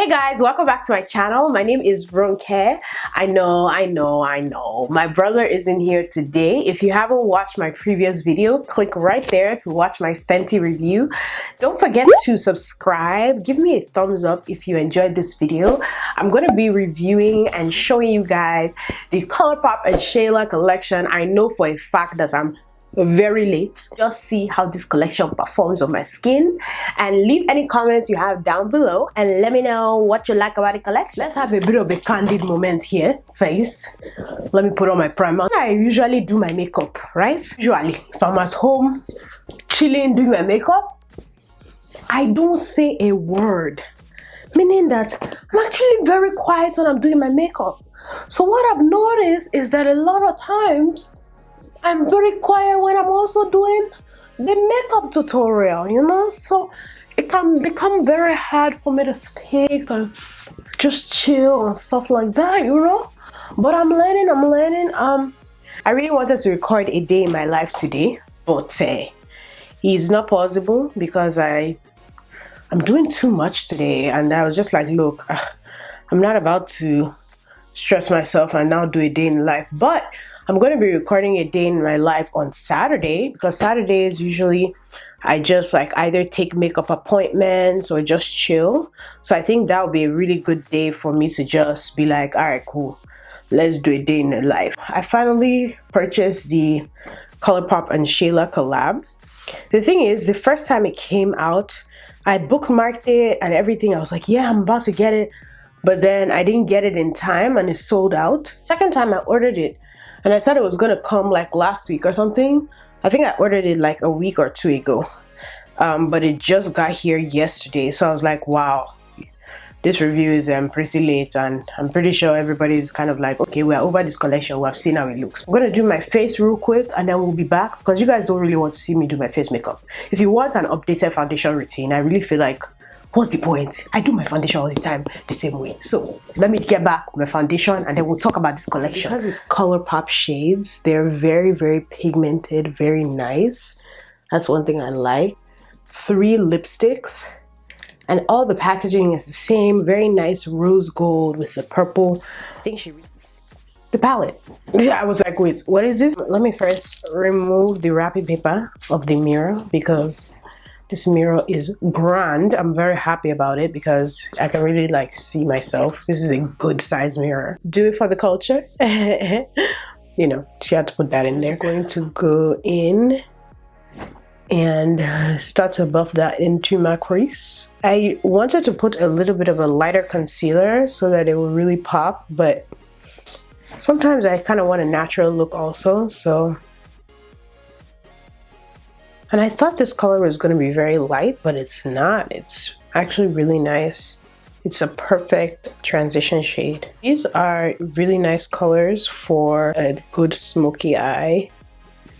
Hey guys, welcome back to my channel. My name is Ronke. I know. My brother isn't here today. If you haven't watched my previous video, click right there to watch my Fenty review. Don't forget to subscribe. Give me a thumbs up if you enjoyed this video. I'm going to be reviewing and showing you guys the Colourpop and Shayla collection. I know for a fact that I'm very late. Just see how this collection performs on my skin and leave any comments you have down below and let me know what you like about the collection. Let's have a bit of a candid moment here first. Let me put on my primer. I usually do my makeup, right? Usually if I'm at home chilling doing my makeup, I don't say a word, meaning that I'm actually very quiet when I'm doing my makeup. So what I've noticed is that a lot of times I'm very quiet when I'm also doing the makeup tutorial, you know, so it can become very hard for me to speak and just chill and stuff like that, you know. But I'm learning. I really wanted to record a day in my life today, but it's not possible because I'm doing too much today, and I was just like, look, I'm not about to stress myself and now do a day in life, but I'm going to be recording a day in my life on Saturday, because Saturdays usually I just like either take makeup appointments or just chill. So I think that would be a really good day for me to just be like, all right, cool, let's do a day in the life. I finally purchased the Colourpop and Shayla collab. The thing is, the first time it came out, I bookmarked it and everything. I was like, yeah, I'm about to get it. But then I didn't get it in time and it sold out. Second time I ordered it, and I thought it was gonna come like last week or something. I think I ordered it like a week or two ago. But it just got here yesterday. So I was like, wow, this review is pretty late, and I'm pretty sure everybody's kind of like, okay, we're over this collection. We've seen how it looks. I'm gonna do my face real quick and then we'll be back, because you guys don't really want to see me do my face makeup. If you want an updated foundation routine, I really feel like, what's the point? I do my foundation all the time the same way. So let me get back with my foundation and then we'll talk about this collection. Because it's Colourpop shades, they're very, very pigmented, very nice. That's one thing I like. 3 lipsticks, and all the packaging is the same. Very nice rose gold with the purple. I think she reads the palette. Yeah, I was like, wait, what is this? Let me first remove the wrapping paper of the mirror, because this mirror is grand. I'm very happy about it because I can really like see myself. This is a good size mirror. Do it for the culture. You know, she had to put that in there. I'm going to go in and start to buff that into my crease. I wanted to put a little bit of a lighter concealer so that it will really pop, but sometimes I kind of want a natural look also, so. And I thought this color was going to be very light, but it's not. It's actually really nice. It's a perfect transition shade. These are really nice colors for a good smoky eye,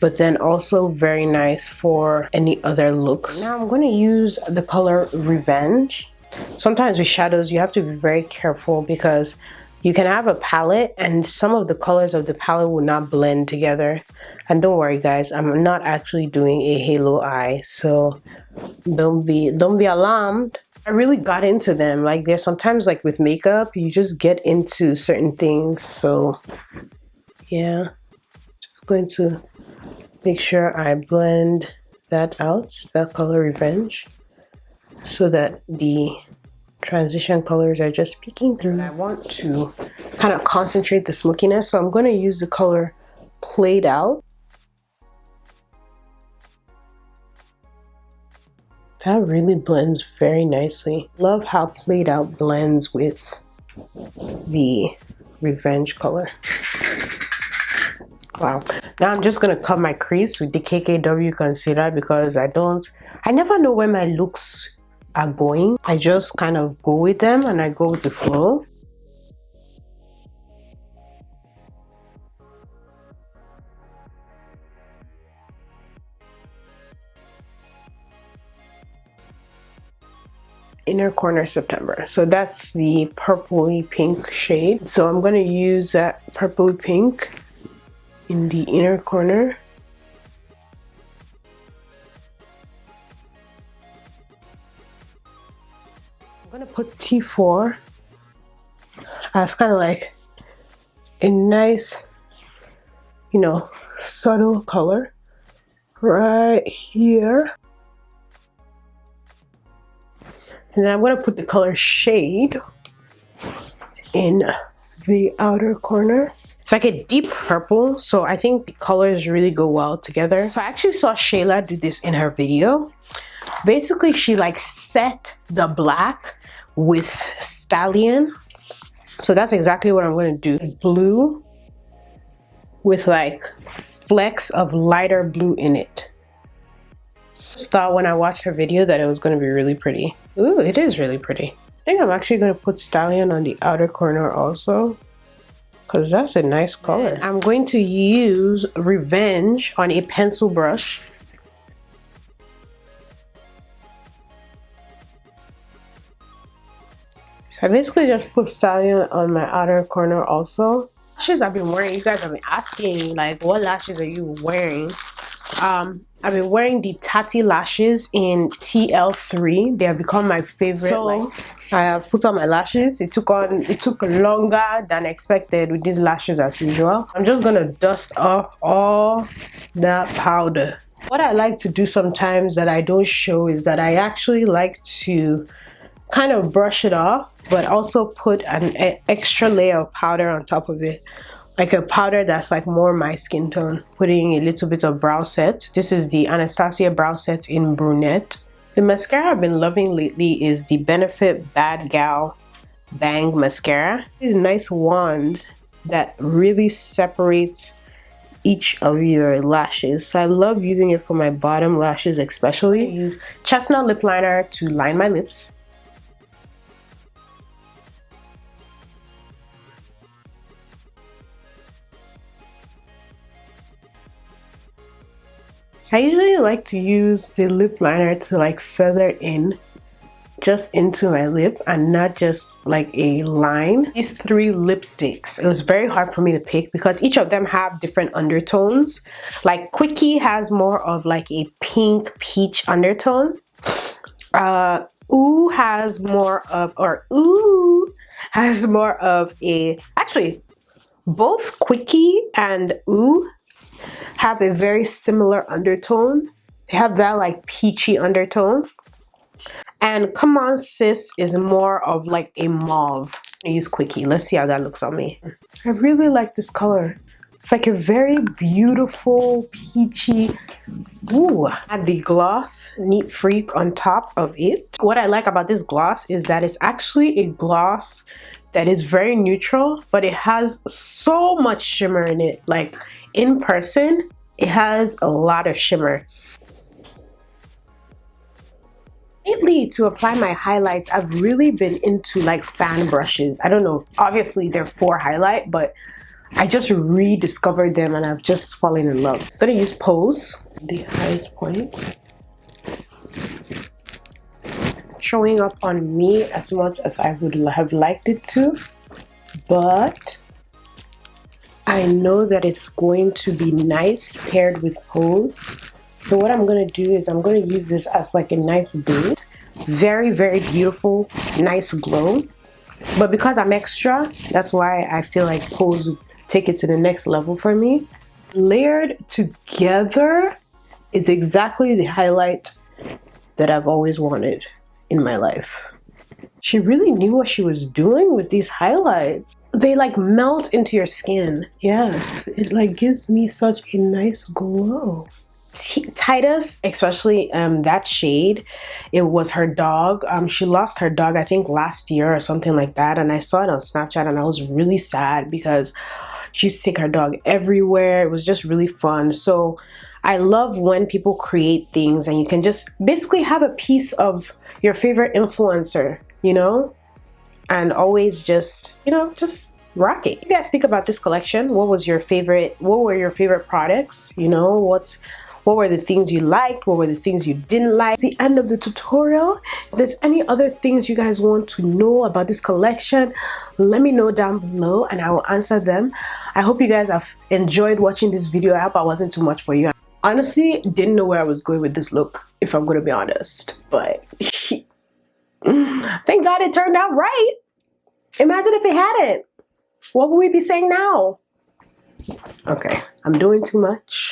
but then also very nice for any other looks. Now I'm going to use the color Revenge. Sometimes with shadows, you have to be very careful because you can have a palette and some of the colors of the palette will not blend together. And don't worry guys, I'm not actually doing a halo eye, so don't be alarmed. I really got into them. Like, there's sometimes like with makeup, you just get into certain things. So yeah, just going to make sure I blend that out, that color Revenge, so that the transition colors are just peeking through. I want to kind of concentrate the smokiness, so I'm going to use the color Played Out. That really blends very nicely. Love how Played Out blends with the Revenge color. Wow. Now I'm just going to cut my crease with the KKW concealer, because I never know where my looks are going. I just kind of go with them and I go with the flow. Inner Corner September. So that's the purpley pink shade. So I'm going to use that purple pink in the inner corner. I'm I'm gonna put T4 as kind of like a nice, you know, subtle color right here. And then I'm gonna put the color Shade in the outer corner. It's like a deep purple, so I think the colors really go well together. So I actually saw Shayla do this in her video. Basically, she like set the black with Stallion. So that's exactly what I'm going to do. Blue with like flecks of lighter blue in it. Just thought when I watched her video that it was going to be really pretty. Ooh, it is really pretty. I think I'm actually going to put Stallion on the outer corner also, because that's a nice color. And I'm going to use Revenge on a pencil brush. So I basically just put Stallion on my outer corner also. Lashes I've been wearing, you guys have been asking like, what lashes are you wearing? I've been wearing the Tati lashes in TL3. They have become my favorite. So I have put on my lashes. It took longer than expected with these lashes as usual. I'm just gonna dust off all that powder. What I like to do sometimes that I don't show is that I actually like to kind of brush it off, but also put an extra layer of powder on top of it, like a powder that's like more my skin tone. Putting a little bit of brow set. This is the Anastasia brow set in brunette. The mascara I've been loving lately is the Benefit Bad Gal Bang Mascara. This nice wand that really separates each of your lashes. So I love using it for my bottom lashes especially. I use Chestnut lip liner to line my lips. I usually like to use the lip liner to like feather in just into my lip and not just like a line. These three lipsticks, it was very hard for me to pick because each of them have different undertones. Like Quickie has more of like a pink peach undertone. Ooh has more of a, actually both Quickie and Ooh have a very similar undertone. They have that like peachy undertone. And Come On Sis is more of like a mauve. I use Quickie. Let's see how that looks on me. I really like this color. It's like a very beautiful peachy. Ooh, add the gloss Neat Freak on top of it. What I like about this gloss is that it's actually a gloss that is very neutral, but it has so much shimmer in it. Like in person, it has a lot of shimmer. Lately, to apply my highlights, I've really been into like fan brushes. I don't know, obviously they're for highlight, but I just rediscovered them and I've just fallen in love. I'm gonna use Pose, the highest point. Showing up on me as much as I would have liked it to, but I know that it's going to be nice paired with Pose. So what I'm going to do is I'm going to use this as like a nice base. Very, very beautiful, nice glow. But because I'm extra, that's why I feel like Pose would take it to the next level for me. Layered together is exactly the highlight that I've always wanted in my life. She really knew what she was doing with these highlights. They like melt into your skin. Yes, it like gives me such a nice glow. Titus, especially that shade, it was her dog. She lost her dog I think last year or something like that, and I saw it on Snapchat and I was really sad because she used to take her dog everywhere. It was just really fun. So I love when people create things and you can just basically have a piece of your favorite influencer, you know, and always just, you know, just rock it. You guys think about this collection. What were your favorite products? You know, what were the things you liked? What were the things you didn't like? At the end of the tutorial, if there's any other things you guys want to know about this collection, let me know down below and I will answer them. I hope you guys have enjoyed watching this video. I hope I wasn't too much for you. Honestly, didn't know where I was going with this look, if I'm going to be honest, but Thank God it turned out right. Imagine if it hadn't. What would we be saying now? Okay, I'm doing too much.